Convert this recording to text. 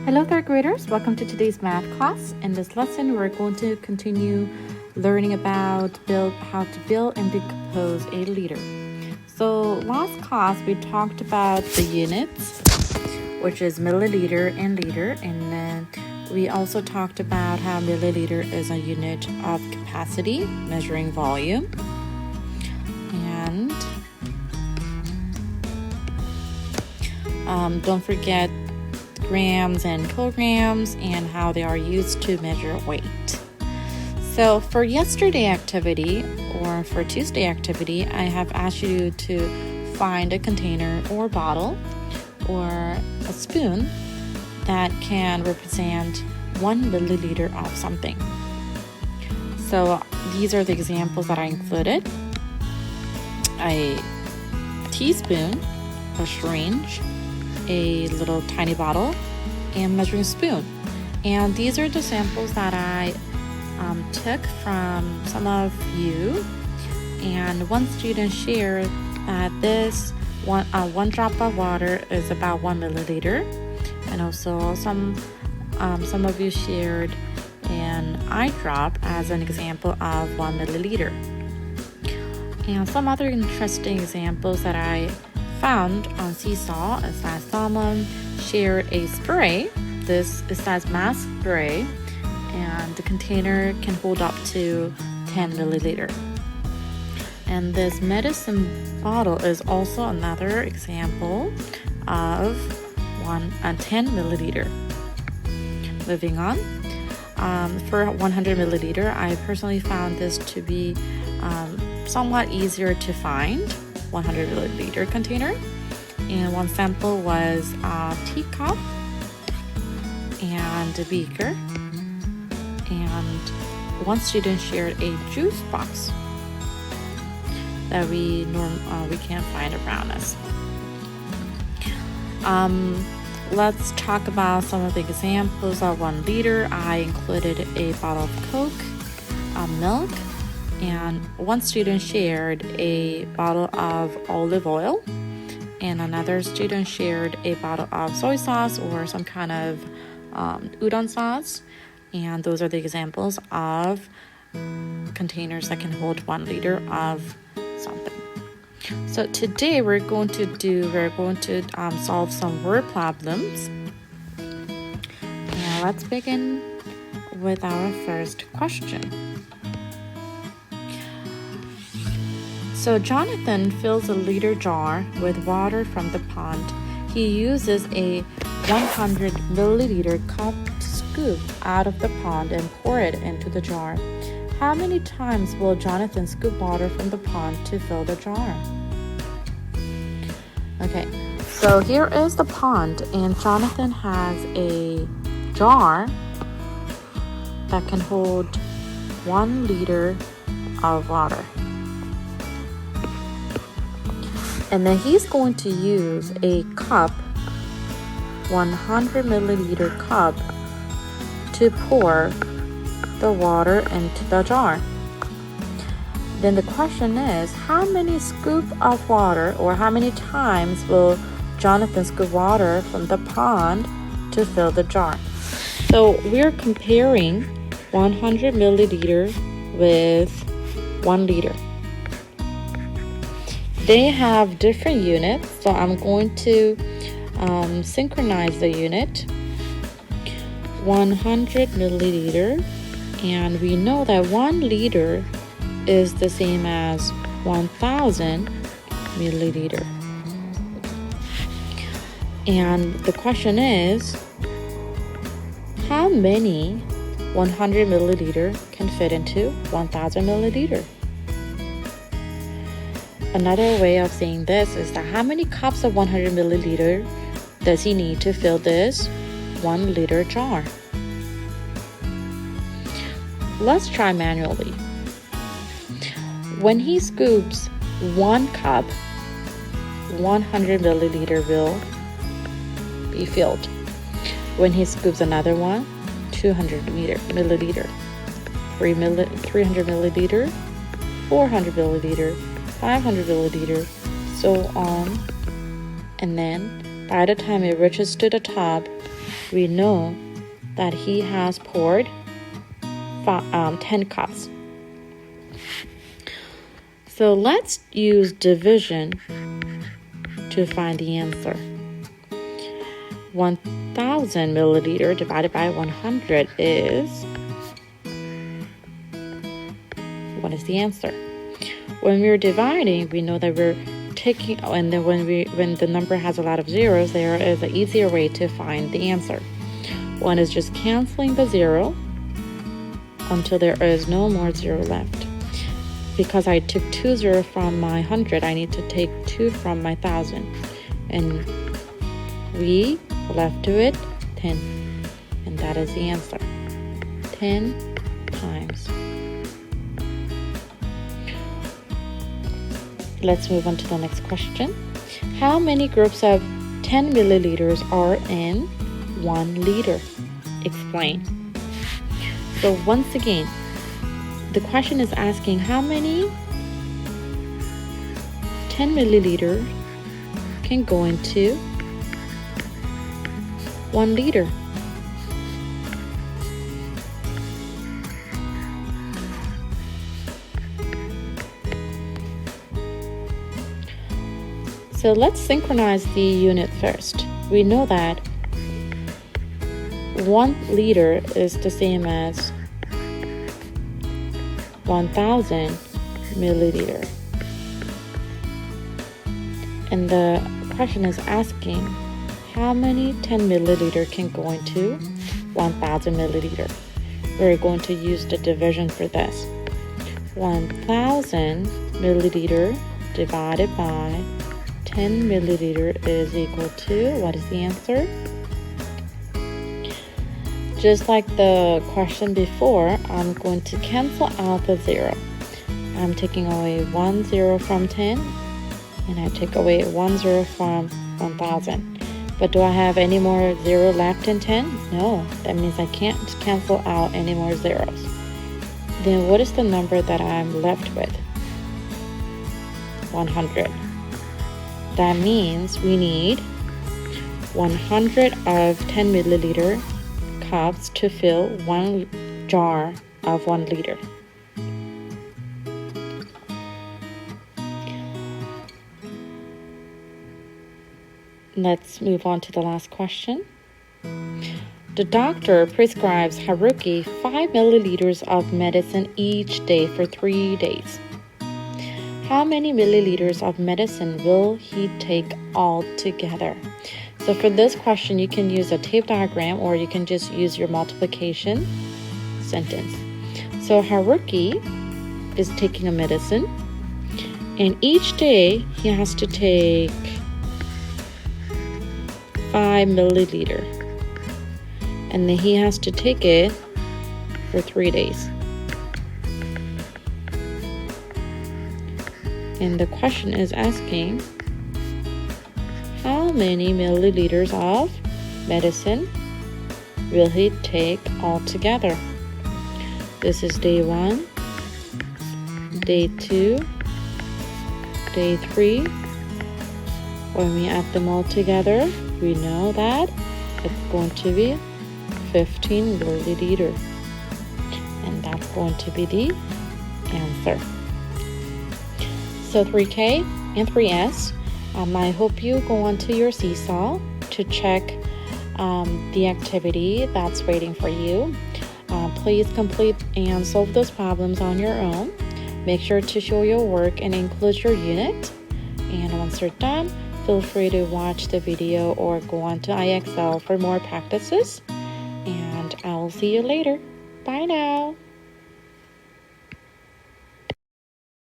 Hello third graders, welcome to today's math class. In this lesson, we're going to continue learning about how to build and decompose a liter. So last class, we talked about the units, which is milliliter and liter, and then we also talked about how milliliter is a unit of capacity, measuring volume. And don't forget grams and kilograms and how they are used to measure weight. So for yesterday activity or for Tuesday activity, I have asked you to find a container or bottle or a spoon that can represent 1 milliliter of something. So these are the examples that I included: a teaspoon, a syringe, a little tiny bottle, and measuring spoon. And these are the samples that I took from some of you. And one student shared that this one drop of water is about 1 milliliter, and also some of you shared an eye drop as an example of 1 milliliter. And some other interesting examples that I found on Seesaw is that someone shared a spray. This says mask spray, and the container can hold up to 10 milliliter. And this medicine bottle is also another example of 10 milliliter. Moving on, for 100 milliliter, I personally found this to be somewhat easier to find. 100 milliliter container, and one sample was a teacup and a beaker, and one student shared a juice box that we can't find around us. Let's talk about some of the examples of 1 liter. I included a bottle of Coke, milk, and one student shared a bottle of olive oil, and another student shared a bottle of soy sauce or some kind of udon sauce. And those are the examples of containers that can hold 1 liter of something. So today we're going to solve some word problems. Now let's begin with our first question. So Jonathan fills a liter jar with water from the pond. He uses a 100 milliliter cup to scoop out of the pond and pour it into the jar. How many times will Jonathan scoop water from the pond to fill the jar? Okay, so here is the pond, and Jonathan has a jar that can hold 1 liter of water. And then he's going to use a cup, 100 milliliter cup, to pour the water into the jar. Then the question is, how many scoops of water, or how many times will Jonathan scoop water from the pond to fill the jar? So we're comparing 100 milliliter with 1 liter. They have different units, so I'm going to synchronize the unit. 100 milliliter, and we know that 1 liter is the same as 1000 milliliter. And the question is, how many 100 milliliter can fit into 1000 milliliter? Another way of saying this is that how many cups of 100 milliliter does he need to fill this 1 liter jar? Let's try manually. When he scoops 1 cup, 100 milliliter will be filled. When he scoops another one, 200 milliliter, 300 milliliter, 400 milliliter, 500 milliliter, so on. And then by the time it reaches to the top, we know that he has poured 10 cups. So let's use division to find the answer. 1,000 milliliter divided by 100 is, what is the answer? When we're dividing, we know that we're taking, and then when the number has a lot of zeros, there is an easier way to find the answer. One is just canceling the zero until there is no more zero left. Because I took 2 zeros from my 100, I need to take 2 from my 1,000. And we left to it 10. And that is the answer. 10 times. Let's move on to the next question. How many groups of 10 milliliters are in 1 liter? Explain. So once again, the question is asking how many 10 milliliter can go into 1 liter. So let's synchronize the unit first. We know that 1 liter is the same as 1,000 milliliter. And the question is asking how many 10 milliliter can go into 1,000 milliliter. We're going to use the division for this. 1,000 milliliter divided by 10 milliliter is equal to, what is the answer? Just like the question before, I'm going to cancel out the 0. I'm taking away 1 0 from 10, and I take away 1 0 from 1,000. But do I have any more 0 left in 10? No, that means I can't cancel out any more zeros. Then what is the number that I'm left with? 100. That means we need 100 of 10 milliliter cups to fill 1 jar of 1 liter. Let's move on to the last question. The doctor prescribes Haruki 5 milliliters of medicine each day for 3 days. How many milliliters of medicine will he take altogether? So for this question, you can use a tape diagram or you can just use your multiplication sentence. So Haruki is taking a medicine, and each day he has to take 5 milliliter. And then he has to take it for 3 days. And the question is asking how many milliliters of medicine will he take altogether? This is day 1, day 2, day 3. When we add them all together, we know that it's going to be 15 milliliter. And that's going to be the answer. So 3K and 3S, I hope you go onto your Seesaw to check the activity that's waiting for you. Please complete and solve those problems on your own. Make sure to show your work and include your unit. And once you're done, feel free to watch the video or go on to IXL for more practices. And I'll see you later. Bye now.